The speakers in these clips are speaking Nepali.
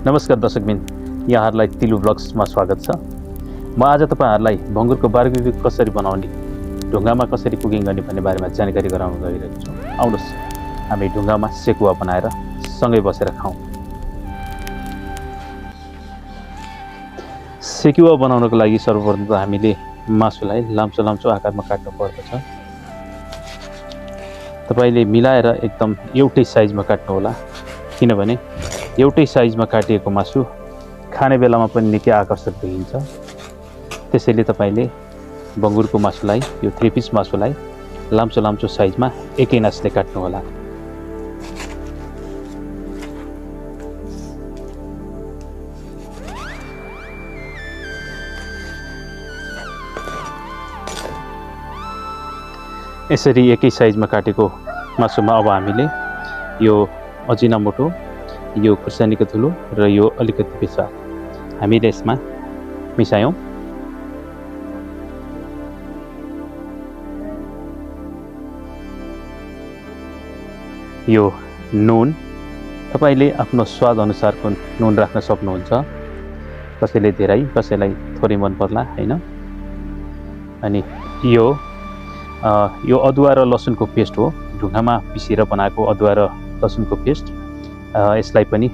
नमस्कार दर्शकबिन, यहाँहरूलाई तिलु ब्लग्समा स्वागत छ। म आज तपाईहरुलाई भङ्गुरको बारबेक्यू कसरी बनाउने, ढुङ्गामा कसरी कुकिङ गर्ने भन्ने बारेमा जानकारी गराउन गइरहेको छु। आउनुहोस् हामी ढुङ्गामा सेकुवा बनाएर सँगै बसेर खाऊँ। सेकुवा बनाउनको लागि सर्वप्रथम त हामीले मासुलाई लाम्चो लाम्चो आकारमा काट्नु पर्दछ। तपाईले मिलाएर एकदम एउटै साइजमा काट्नु होला, किनभने एउटै साइजमा काटिएको मासु खाने बेलामा पनि निकै आकर्षक देखिन्छ। त्यसैले तपाईले बङ्गुरको मासुलाई, यो 3 पिस मासुलाई लाम्चो लाम्चो साइजमा एकै नासले काट्नु होला। यसरी एकै साइजमा काटेको मासुमा अब हामीले यो अजिनामोटो, यो खुर्सानीको धुलो र यो अलिकति बेसार हामीले यसमा मिसायौं। यो नुन तपाईले आफ्नो स्वाद अनुसारको नुन राख्न सक्नुहुन्छ। कसैले धेरै, कसैलाई थोरै मन पर्ला हैन। अनि यो अदुवा र लसुनको पेस्ट हो, ढुङ्गामा पिसेर बनाएको अदुवा र लसुनको पेस्ट। यसलाई पनि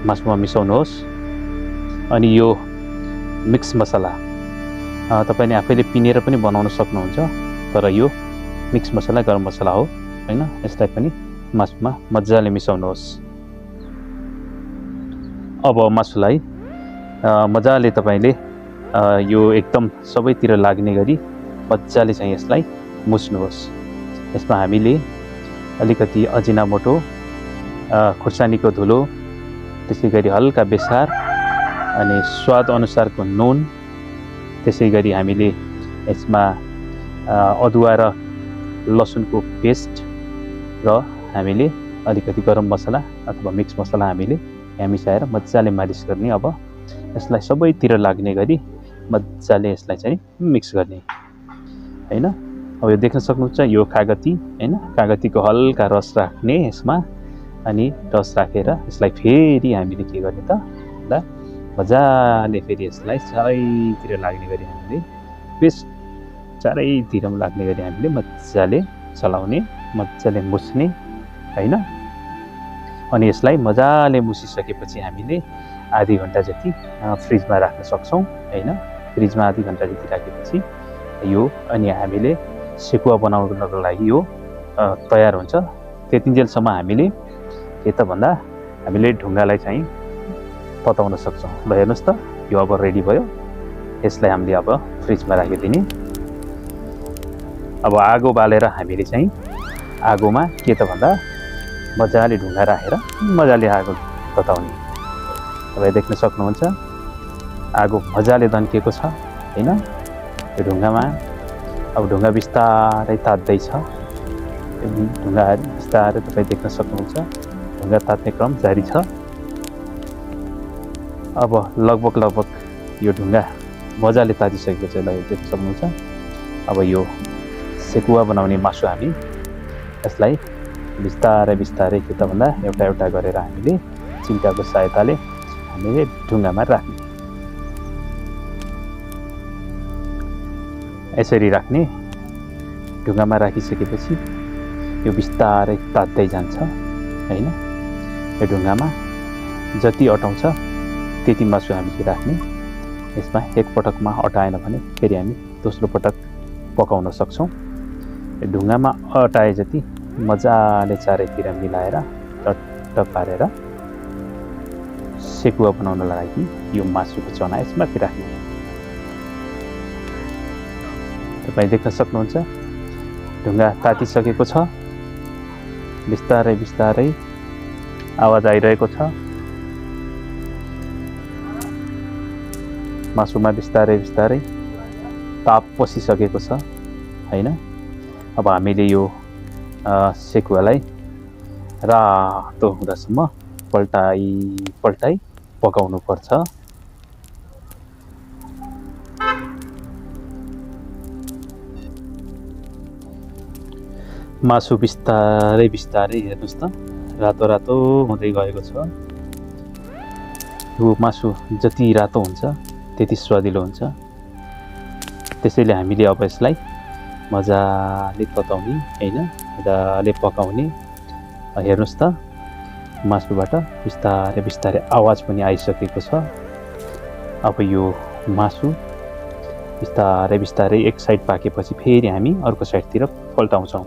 मासुमा मिसाउनुहोस्। अनि यो मिक्स मसला तपाईले आफैले पिनेर पनि बनाउन सक्नुहुन्छ, तर यो मिक्स मसला गरम मसला हो हैन। यसलाई पनि मासुमा मजाले मिसाउनुहोस्। अब मासुलाई मजाले तपाईले यो एकदम सबैतिर लाग्ने गरी मजाले चाहिँ यसलाई मुछ्नुहोस्। यसमा हामीले अलिकति अजिनामोटो, खुर्सानीको धुलो, त्यसैगरी हल्का बेसार अनि स्वाद अनुसारको नुन, त्यसैगरी हामीले यसमा अदुवा र लसुनको पेस्ट र हामीले अलिकति गरम मसला अथवा मिक्स मसला हामीले यहाँ मिसाएर मजाले मालिस गर्ने। अब यसलाई सबैतिर लाग्ने गरी मजाले यसलाई चाहिँ मिक्स गर्ने हैन। अब यो देख्न सक्नुहुन्छ, यो कागती हैन, कागतीको हल्का रस राख्ने यसमा। अनि रस राखेर यसलाई फेरि हामीले के गर्ने त मजाले फेरि यसलाई चारैतिर लाग्ने गरी हामीले पेस्ट चारैतिरमा लाग्ने गरी हामीले मजाले चलाउने, मजाले मुछ्ने हैन। अनि यसलाई मजाले मुछिसकेपछि हामीले आधी घण्टा जति फ्रिजमा राख्न सक्छौं हैन। फ्रिजमा आधी घण्टा जति राखेपछि यो अनि हामीले सेकुवा बनाउनको लागि यो तयार हुन्छ। त्यतिन्जेलसम्म हामीले के त भन्दा हामीले ढुङ्गालाई चाहिँ तताउन सक्छौं। ल हेर्नुस् त, यो अब रेडी भयो। यसलाई हामीले अब फ्रिजमा राखिदिने। अब आगो बालेर हामीले चाहिँ आगोमा के त भन्दा मजाले ढुङ्गा राखेर मजाले आगो तताउने। तपाईले देख्न सक्नुहुन्छ, आगो मजाले दन्किएको छ हैन यो ढुङ्गामा। अब ढुङ्गा बिस्तारै तात्दैछ। ढुङ्गा बिस्तारै तपाईले देख्न सक्नुहुन्छ, ढुङ्गा तात्ने क्रम जारी छ। अब लगभग यो ढुङ्गा मजाले तातिसकेको छ, देख्न सक्नुहुन्छ। अब यो सेकुवा बनाउने मासु हामी यसलाई बिस्तारै बिस्तारै के त भन्दा एउटा एउटा गरेर हामीले चिम्टाको सहायताले हामीले ढुङ्गामा राख्ने। यसरी राख्ने। ढुङ्गामा राखिसकेपछि यो बिस्तारै तात्दै जान्छ हैन। यो ढुङ्गामा जति अटाउँछ त्यति मासु हामीले राख्ने। यसमा एक पटकमा अटाएन भने फेरि हामी दोस्रो पटक पकाउन सक्छौं। यो ढुङ्गामा अटाए जति मजाले चारैतिर मिलाएर टट्ट पारेर सेकुवा बनाउनलाई लागि यो मासुको चना यसमा राख्ने। तपाईले देख्न सक्नुहुन्छ, ढुङ्गा तातिसकेको छ। बिस्तारै बिस्तारै आवाज आइरहेको छ। मासुमा बिस्तारै बिस्तारै ताप पसिसकेको छ हैन। अब हामीले यो सेकुवालाई रातो हुँदासम्म पल्टाई पकाउनु पर्छ। मासु बिस्तारै बिस्तारै हेर्नुस् त रातो रातो हुँदै गएको छ। यो मासु जति रातो हुन्छ त्यति स्वादिलो हुन्छ। त्यसैले हामीले अब यसलाई मजाले तताउने हैन, मजाले पकाउने। हेर्नुस् त मासुबाट बिस्तारै बिस्तारै आवाज पनि आइसकेको छ। अब यो मासु बिस्तारै बिस्तारै एक साइड पाकेपछि फेरि हामी अर्को साइडतिर पल्टाउँछौँ।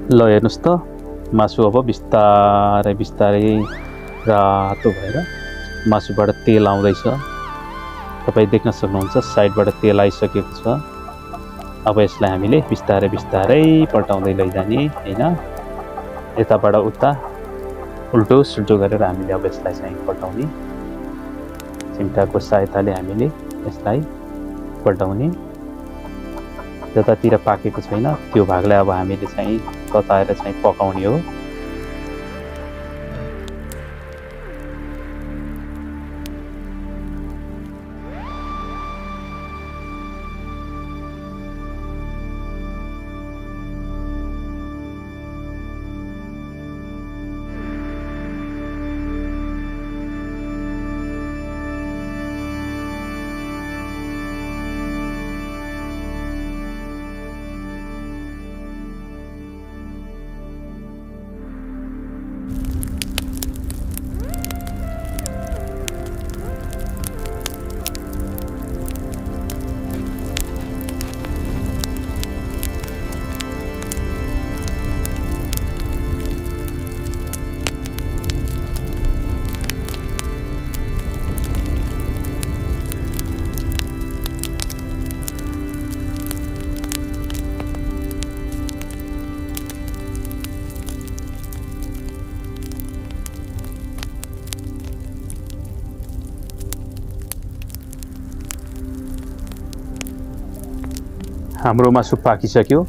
ल हेर्नुस् त मासु अब बिस्तारै बिस्तारै रातो भएर मासुबाट तेल आउँदैछ। तपाईँ देख्न सक्नुहुन्छ साइडबाट तेल आइसकेको छ। अब यसलाई हामीले बिस्तारै बिस्तारै पल्टाउँदै लैजाने हैन, यताबाट उता उल्टो सुल्टो गरेर हामीले अब यसलाई चाहिँ पल्टाउने। चिम्टाको सहायताले हामीले यसलाई पल्टाउने। जतातिर पाकेको छैन त्यो भागलाई अब हामीले चाहिँ तताएर चाहिँ पकाउने हो। हाम्रो मासु पाकिसक्यो।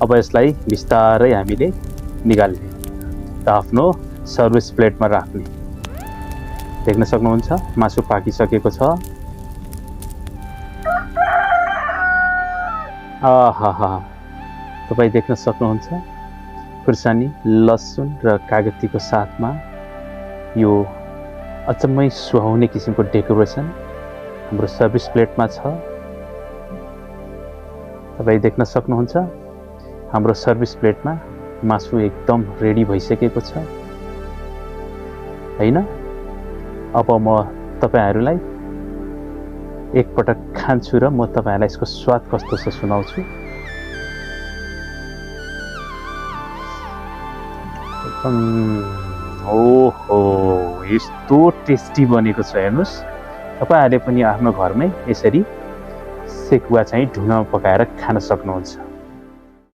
अब यसलाई बिस्तारै हामीले निकाल्ने र आफ्नो सर्भिस प्लेटमा राख्ने। देख्न सक्नुहुन्छ मासु पाकिसकेको छ। आहा, तपाईँ देख्न सक्नुहुन्छ खुर्सानी, लसुन र कागतीको साथमा यो अचम्मै सुहाउने किसिमको डेकोरेसन हाम्रो सर्भिस प्लेटमा छ। तपाईँ देख्न सक्नुहुन्छ हाम्रो सर्भिस प्लेटमा मासु एकदम रेडी भइसकेको छ हैन। अब म तपाईहरुलाई एकपटक खान्छु र म तपाईहरुलाई यसको स्वाद कस्तो छ सुनाउँछु। ओहो, यस्तो टेस्टी बनेको छ। हेर्नुस्, तपाईहरुले पनि आफ्नो घरमै यसरी सेकुवा चाहिँ ढुङ्गामा पकाएर खान सक्नुहुन्छ।